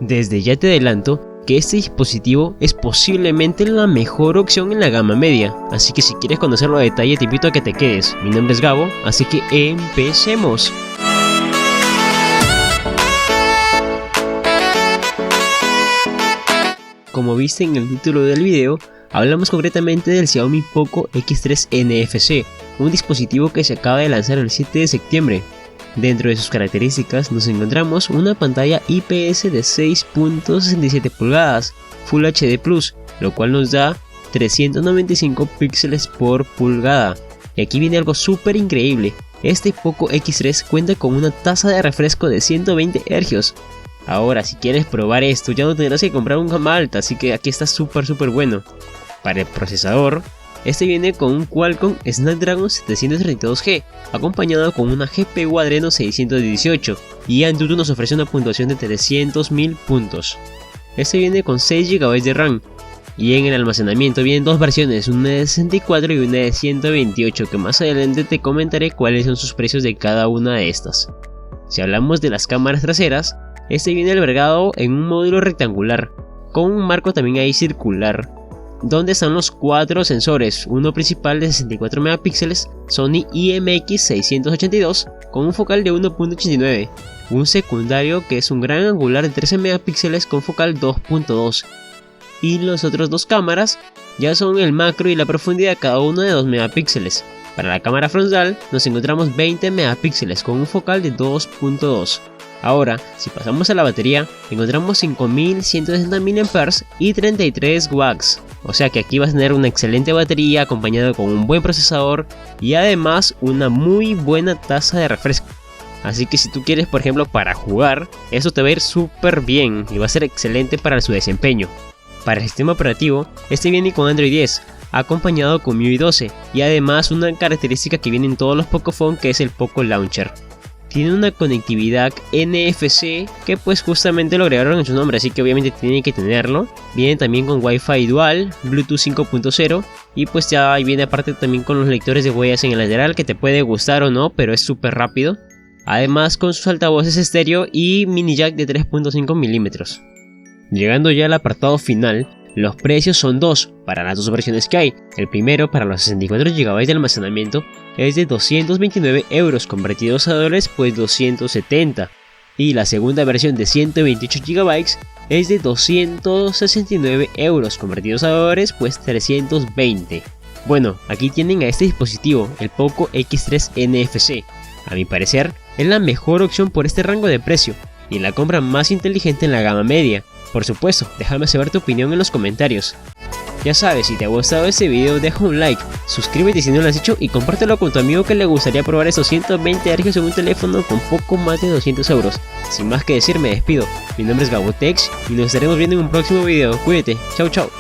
Desde ya te adelanto que este dispositivo es posiblemente la mejor opción en la gama media, así que si quieres conocerlo a detalle te invito a que te quedes. Mi nombre es Gabo, así que empecemos. Como viste en el título del video, hablamos concretamente del Xiaomi Poco X3 NFC, un dispositivo que se acaba de lanzar el 7 de septiembre. Dentro de sus características nos encontramos una pantalla IPS de 6.67 pulgadas Full HD+, lo cual nos da 395 píxeles por pulgada. Y aquí viene algo súper increíble, este Poco X3 cuenta con una tasa de refresco de 120 Hz. Ahora, si quieres probar esto, ya no tendrás que comprar un gama alta, así que aquí está súper bueno. Para el procesador, este viene con un Qualcomm Snapdragon 732G, acompañado con una GPU Adreno 618, y Antutu nos ofrece una puntuación de 300.000 puntos. Este viene con 6 GB de RAM, y en el almacenamiento vienen dos versiones, una de 64 y una de 128, que más adelante te comentaré cuáles son sus precios de cada una de estas. Si hablamos de las cámaras traseras, este viene albergado en un módulo rectangular, con un marco también ahí circular, donde están los 4 sensores, uno principal de 64 megapíxeles, Sony IMX682 con un focal de 1.89, un secundario que es un gran angular de 13 megapíxeles con focal 2.2, y los otros dos cámaras ya son el macro y la profundidad, cada uno de 2 megapíxeles. Para la cámara frontal nos encontramos 20 megapíxeles con un focal de 2.2. Ahora, si pasamos a la batería, encontramos 5160 mAh y 33 watts. O sea que aquí vas a tener una excelente batería acompañada con un buen procesador y además una muy buena tasa de refresco. Así que si tú quieres, por ejemplo, para jugar, eso te va a ir súper bien y va a ser excelente para su desempeño. Para el sistema operativo, este viene con Android 10, acompañado con MIUI 12 y además una característica que viene en todos los Pocophone, que es el Poco Launcher. Tiene una conectividad NFC que pues justamente lo agregaron en su nombre, así que obviamente tiene que tenerlo. Viene también con Wi-Fi dual, Bluetooth 5.0 y pues ya viene aparte también con los lectores de huellas en el lateral, que te puede gustar o no, pero es súper rápido. Además con sus altavoces estéreo y mini jack de 3.5 milímetros. Llegando ya al apartado final, los precios son dos para las dos versiones que hay. El primero, para los 64 GB de almacenamiento, es de 229 euros, convertidos a dólares pues 270. Y la segunda versión de 128 GB es de 269 euros, convertidos a dólares pues 320. Bueno, aquí tienen a este dispositivo, el Poco X3 NFC. A mi parecer, es la mejor opción por este rango de precio y la compra más inteligente en la gama media. Por supuesto, déjame saber tu opinión en los comentarios. Ya sabes, si te ha gustado este video deja un like, suscríbete si no lo has hecho y compártelo con tu amigo que le gustaría probar esos 120 Hz en un teléfono con poco más de 200 euros. Sin más que decir, me despido. Mi nombre es Gabotex y nos estaremos viendo en un próximo video. Cuídate, chau chau.